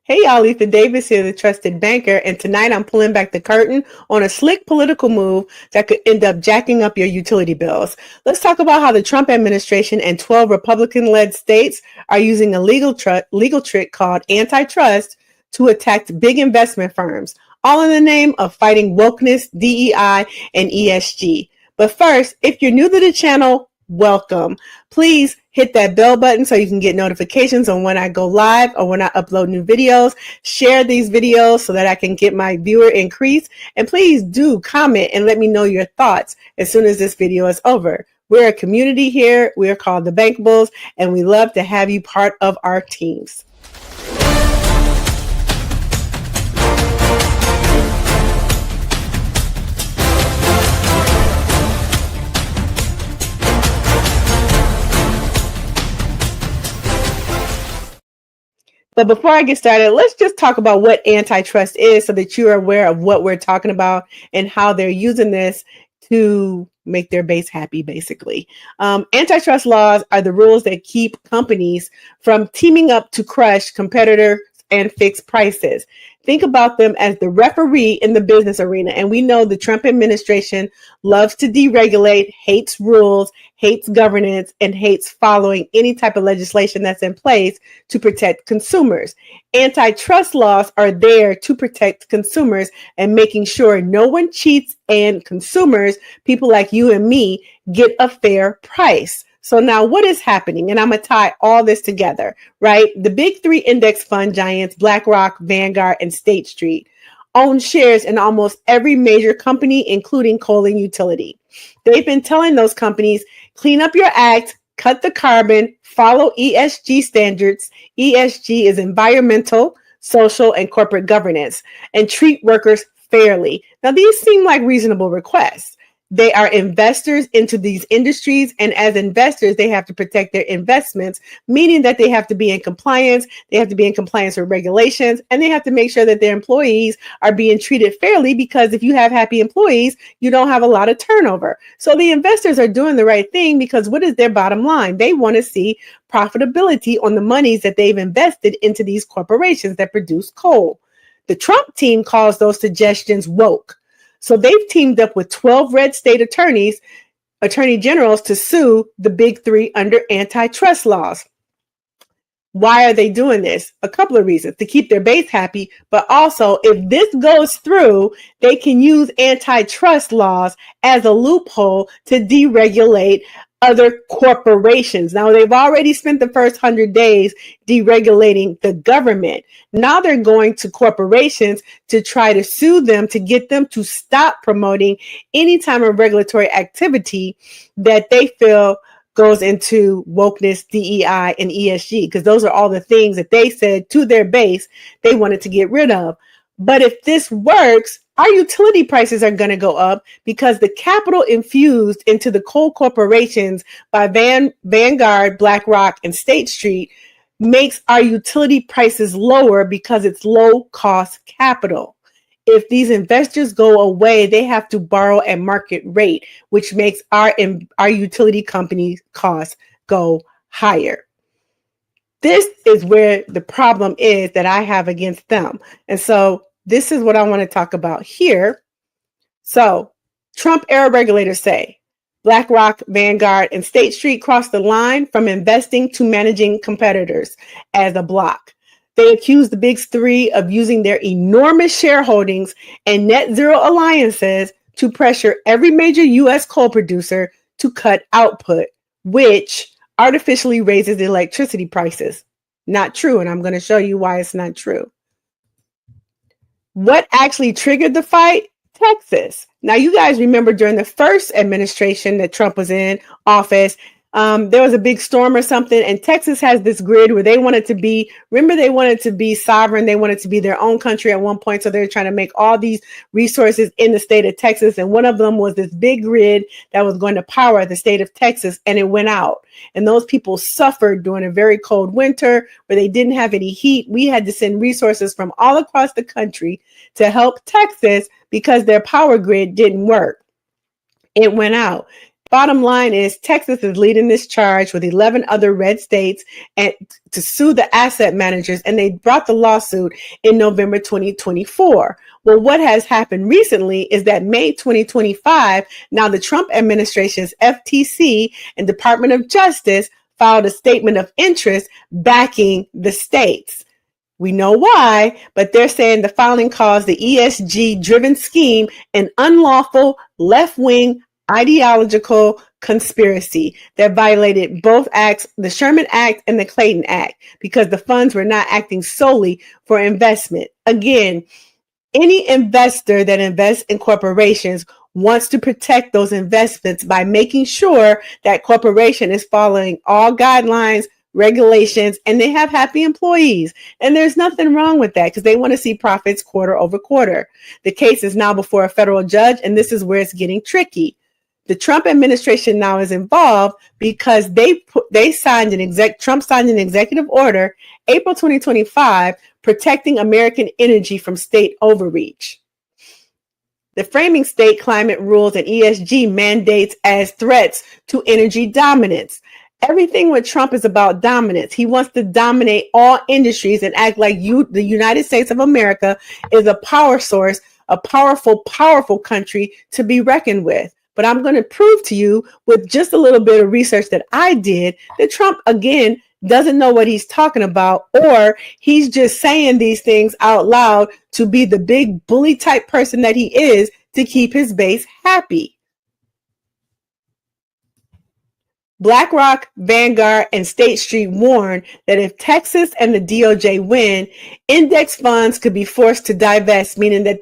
Hey y'all, Ethan Davis here, the trusted banker, and tonight I'm pulling back the curtain on a slick political move that could end up jacking up your utility bills. Let's talk about how the Trump administration and 12 Republican-led states are using a legal trick called antitrust to attack big investment firms, all in the name of fighting wokeness, DEI, and ESG. But first, if you're new to the channel, welcome. Please hit that bell button so you can get notifications on when I go live or when I upload new videos. Share these videos so that I can get my viewer increase. And please do comment and let me know your thoughts as soon as this video is over. We're a community here. We're called the Bankables, and we love to have you part of our teams. But before I get started, let's just talk about what antitrust is so that you're aware of what we're talking about and how they're using this to make their base happy, basically. Antitrust laws are the rules that keep companies from teaming up to crush competitors and fix prices. Think about them as the referee in the business arena. And we know the Trump administration loves to deregulate, hates rules, hates governance, and hates following any type of legislation that's in place to protect consumers. Antitrust laws are there to protect consumers and making sure no one cheats and consumers, people like you and me, get a fair price. So now what is happening? And I'm going to tie all this together, right? The big three index fund giants, BlackRock, Vanguard, and State Street, own shares in almost every major company, including coal and utility. They've been telling those companies, clean up your act, cut the carbon, follow ESG standards. ESG is environmental, social, and corporate governance, and treat workers fairly. Now, these seem like reasonable requests. They are investors into these industries, and as investors, they have to protect their investments, meaning that they have to be in compliance, they have to be in compliance with regulations, and they have to make sure that their employees are being treated fairly, because if you have happy employees, you don't have a lot of turnover. So the investors are doing the right thing, because what is their bottom line? They want to see profitability on the monies that they've invested into these corporations that produce coal. The Trump team calls those suggestions woke. So they've teamed up with 12 red state attorney generals to sue the big three under antitrust laws. Why are they doing this? A couple of reasons: to keep their base happy, but also if this goes through, they can use antitrust laws as a loophole to deregulate other corporations. Now, they've already spent the first 100 days deregulating the government. Now they're going to corporations to try to sue them to get them to stop promoting any type of regulatory activity that they feel goes into wokeness, DEI, and ESG, because those are all the things that they said to their base they wanted to get rid of. But if this works, our utility prices are going to go up, because the capital infused into the coal corporations by Vanguard, BlackRock, and State Street makes our utility prices lower because it's low cost capital. If these investors go away, they have to borrow at market rate, which makes our utility companies' costs go higher. This is where the problem is that I have against them. And so this is what I want to talk about here. So Trump era regulators say BlackRock, Vanguard, and State Street crossed the line from investing to managing competitors as a block. They accuse the big three of using their enormous shareholdings and net zero alliances to pressure every major U.S. coal producer to cut output, which artificially raises electricity prices. Not true, and I'm going to show you why it's not true. What actually triggered the fight? Texas. Now, you guys remember during the first administration that Trump was in office, there was a big storm or something, and Texas has this grid where they wanted to be, remember, they wanted to be sovereign. They wanted to be their own country at one point. So they're trying to make all these resources in the state of Texas. And one of them was this big grid that was going to power the state of Texas, and it went out. And those people suffered during a very cold winter where they didn't have any heat. We had to send resources from all across the country to help Texas because their power grid didn't work. It went out. bottom line is Texas is leading this charge with 11 other red states and to sue the asset managers, and they brought the lawsuit in November 2024. Well, what has happened recently is that May 2025, now the Trump administration's FTC and Department of Justice filed a statement of interest backing the states. We know why, but they're saying the filing caused the ESG-driven scheme an unlawful left-wing ideological conspiracy that violated both acts, the Sherman Act and the Clayton Act, because the funds were not acting solely for investment. Again, any investor that invests in corporations wants to protect those investments by making sure that corporation is following all guidelines, regulations, and they have happy employees. And there's nothing wrong with that because they want to see profits quarter over quarter. The case is now before a federal judge, and this is where it's getting tricky. The Trump administration now is involved because Trump signed an executive order April 2025 protecting American energy from state overreach. The framing state climate rules and ESG mandates as threats to energy dominance. Everything with Trump is about dominance. He wants to dominate all industries and act like the United States of America is a power source, a powerful country to be reckoned with. But I'm going to prove to you with just a little bit of research that I did that Trump, again, doesn't know what he's talking about, or he's just saying these things out loud to be the big bully type person that he is to keep his base happy. BlackRock, Vanguard, and State Street warned that if Texas and the DOJ win, index funds could be forced to divest, meaning that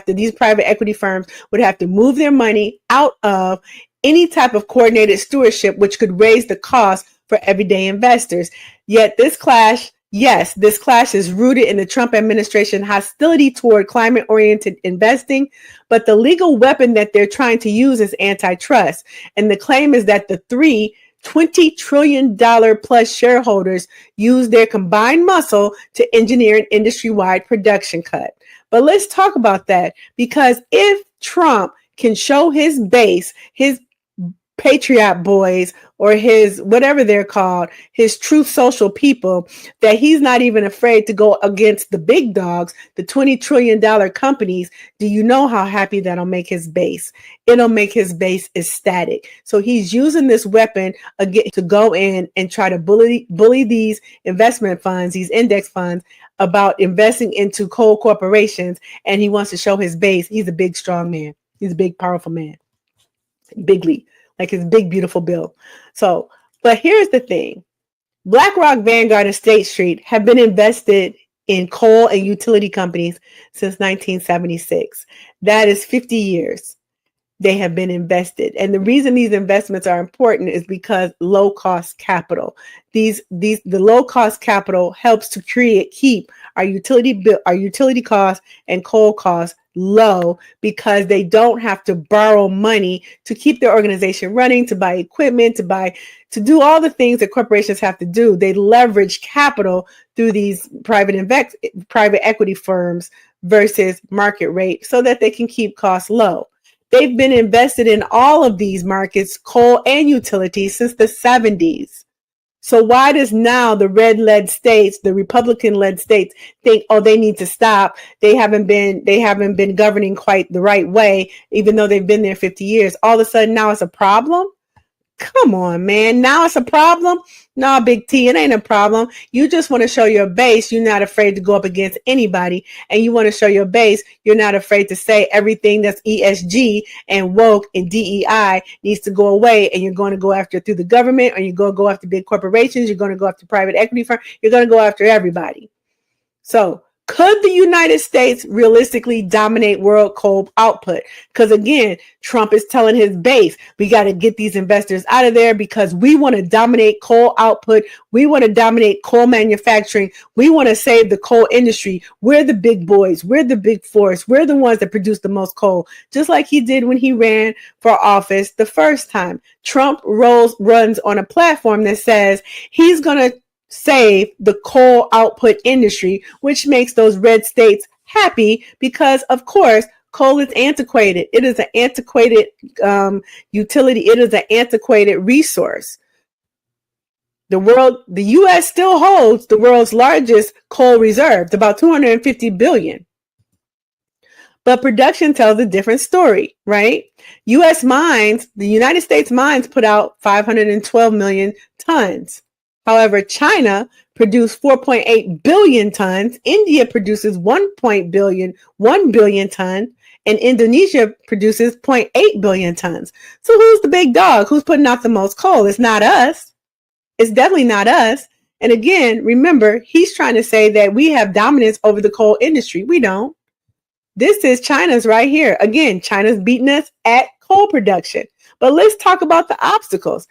these private equity firms would have to move their money out of any type of coordinated stewardship, which could raise the cost for everyday investors. Yet this clash is rooted in the Trump administration hostility toward climate-oriented investing, but the legal weapon that they're trying to use is antitrust. And the claim is that the $20 trillion plus shareholders use their combined muscle to engineer an industry-wide production cut. But let's talk about that, because if Trump can show his base, his Patriot boys, or his whatever they're called, his Truth Social people, that he's not even afraid to go against the big dogs, the $20 trillion companies, do you know how happy that'll make his base? It'll make his base ecstatic. So he's using this weapon again to go in and try to bully these investment funds, these index funds, about investing into coal corporations, and he wants to show his base. He's a big, strong man. He's a big, powerful man. Bigly. Like his big, beautiful bill. So, but here's the thing. BlackRock, Vanguard, and State Street have been invested in coal and utility companies since 1976. That is 50 years they have been invested. And the reason these investments are important is because low-cost capital. The low-cost capital helps to keep our utility costs and coal costs low, because they don't have to borrow money to keep their organization running, to buy equipment, to do all the things that corporations have to do. They leverage capital through these private equity firms versus market rate so that they can keep costs low. They've been invested in all of these markets, coal and utilities, since the 70s. So why does now the red-led states, the Republican-led states, think, oh, they need to stop? They haven't been governing quite the right way, even though they've been there 50 years. All of a sudden now it's a problem? Come on, man. Now it's a problem? No, Big T, it ain't a problem. You just want to show your base. You're not afraid to go up against anybody. And you want to show your base. You're not afraid to say everything that's ESG and woke and DEI needs to go away. And you're going to go after it through the government, or you're going to go after big corporations. You're going to go after private equity firms. You're going to go after everybody. So could the United States realistically dominate world coal output? Because again, Trump is telling his base, we got to get these investors out of there because we want to dominate coal output. We want to dominate coal manufacturing. We want to save the coal industry. We're the big boys. We're the big force. We're the ones that produce the most coal, just like he did when he ran for office the first time. Trump runs on a platform that says he's going to save the coal output industry, which makes those red states happy because, of course, Coal is antiquated. It is an antiquated utility. It is an antiquated resource. The U.S. still holds the world's largest coal reserves, about 250 billion. But production tells a different story, right? U.S. mines, the United States mines put out 512 million tons. However, China produced 4.8 billion tons. India produces 1 billion tons. And Indonesia produces 0.8 billion tons. So who's the big dog? Who's putting out the most coal? It's not us. It's definitely not us. And again, remember, he's trying to say that we have dominance over the coal industry. We don't. This is China's right here. Again, China's beating us at coal production. But let's talk about the obstacles.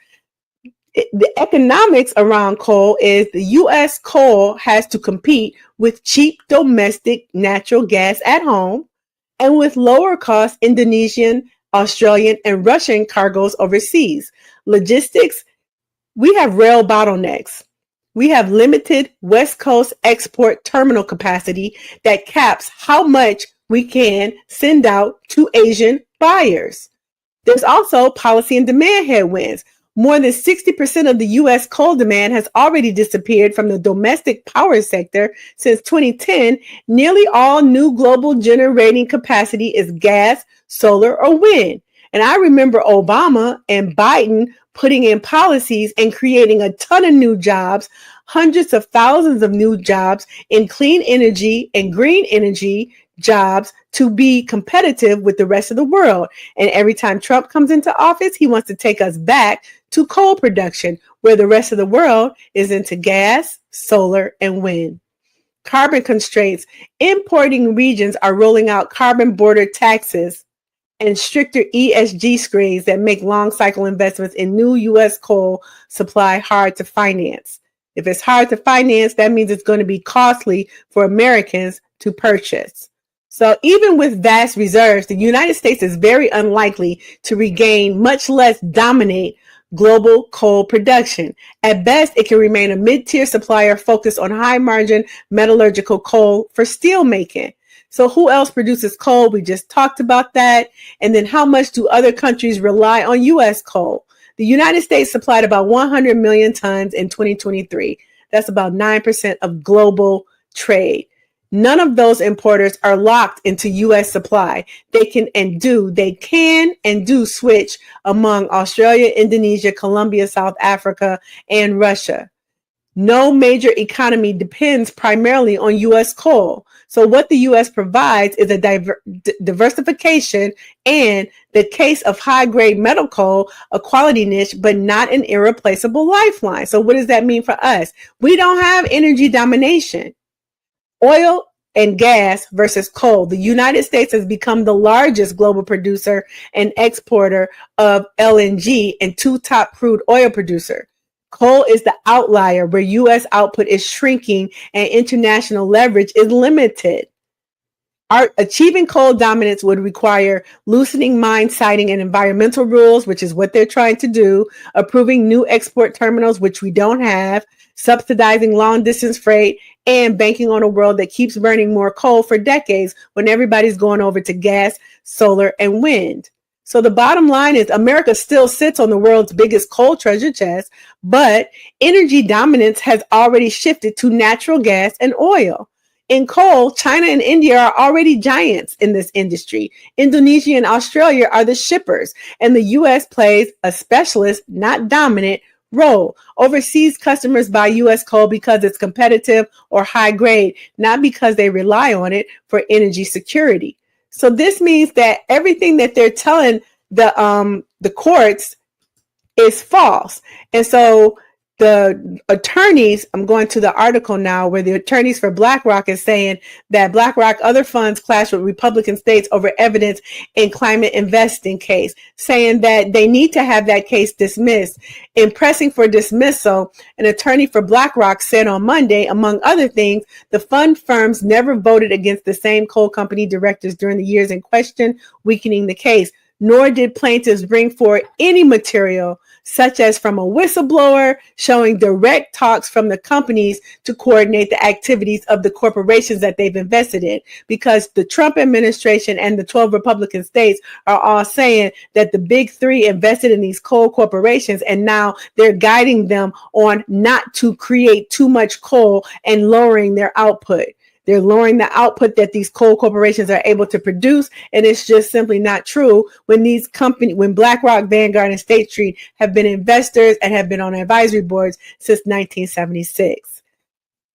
The economics around coal is the U.S. coal has to compete with cheap domestic natural gas at home and with lower cost Indonesian, Australian, and Russian cargoes overseas. Logistics, we have rail bottlenecks. We have limited West Coast export terminal capacity that caps how much we can send out to Asian buyers. There's also policy and demand headwinds. More than 60% of the U.S. coal demand has already disappeared from the domestic power sector since 2010. Nearly all new global generating capacity is gas, solar, or wind. And I remember Obama and Biden putting in policies and creating a ton of new jobs, hundreds of thousands of new jobs in clean energy and green energy jobs to be competitive with the rest of the world. And every time Trump comes into office, he wants to take us back to coal production, where the rest of the world is into gas, solar, and wind. Carbon constraints. Importing regions are rolling out carbon border taxes and stricter ESG screens that make long cycle investments in new U.S. coal supply hard to finance. If it's hard to finance, that means it's going to be costly for Americans to purchase. So even with vast reserves, the United States is very unlikely to regain, much less dominate, global coal production. At best, it can remain a mid-tier supplier focused on high-margin metallurgical coal for steel making. So who else produces coal? We just talked about that. And then how much do other countries rely on U.S. coal? The United States supplied about 100 million tons in 2023. That's about 9% of global trade. None of those importers are locked into U.S. supply. They can and do switch among Australia, Indonesia, Colombia, South Africa, and Russia. No major economy depends primarily on U.S. coal. So what the U.S. provides is a diversification and, the case of high-grade metal coal, a quality niche, but not an irreplaceable lifeline. So what does that mean for us? We don't have energy domination. Oil and gas versus coal. The United States has become the largest global producer and exporter of LNG and two top crude oil producer. Coal is the outlier where U.S. output is shrinking and international leverage is limited. Achieving coal dominance would require loosening mine siting and environmental rules, which is what they're trying to do, approving new export terminals, which we don't have, subsidizing long distance freight, and banking on a world that keeps burning more coal for decades when everybody's going over to gas, solar, and wind. So the bottom line is America still sits on the world's biggest coal treasure chest, but energy dominance has already shifted to natural gas and oil. In coal, China and India are already giants in this industry. Indonesia and Australia are the shippers, and the U.S. plays a specialist, not dominant, role. Overseas customers buy U.S. coal because it's competitive or high grade, not because they rely on it for energy security. So this means that everything that they're telling the courts is false. And so the attorneys, I'm going to the article now where the attorneys for BlackRock is saying that BlackRock other funds clash with Republican states over evidence in climate investing case, saying that they need to have that case dismissed. In pressing for dismissal, an attorney for BlackRock said on Monday, among other things, the fund firms never voted against the same coal company directors during the years in question, weakening the case. nor did plaintiffs bring forward any material, such as from a whistleblower, showing direct talks from the companies to coordinate the activities of the corporations that they've invested in. Because the Trump administration and the 12 Republican states are all saying that the big three invested in these coal corporations, and now they're guiding them on not to create too much coal and lowering their output. They're lowering the output that these coal corporations are able to produce, and it's just simply not true when these companies, when BlackRock, Vanguard, and State Street have been investors and have been on advisory boards since 1976.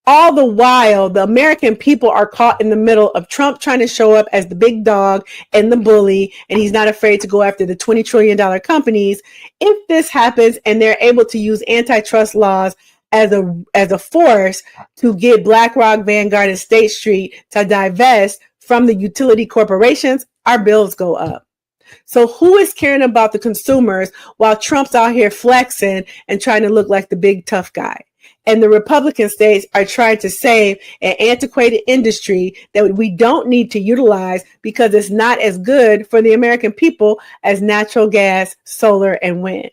All the while, the American people are caught in the middle of Trump trying to show up as the big dog and the bully, and he's not afraid to go after the $20 trillion companies. If this happens and they're able to use antitrust laws as a force to get BlackRock, Vanguard, and State Street to divest from the utility corporations, our bills go up. So who is caring about the consumers while Trump's out here flexing and trying to look like the big tough guy? And the Republican states are trying to save an antiquated industry that we don't need to utilize because it's not as good for the American people as natural gas, solar, and wind.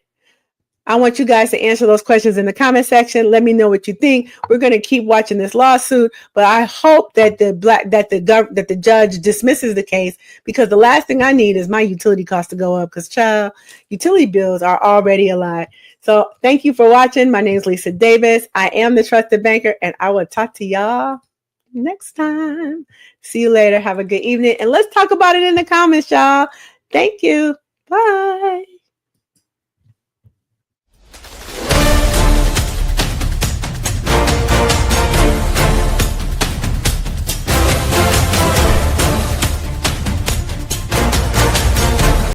I want you guys to answer those questions in the comment section. Let me know what you think. We're going to keep watching this lawsuit, but I hope that the judge dismisses the case, because the last thing I need is my utility costs to go up, because child, utility bills are already a lot. So thank you for watching. My name is Lisa Davis. I am the Trusted Banker, and I will talk to y'all next time. See you later. Have a good evening, and let's talk about it in the comments, y'all. Thank you. Bye.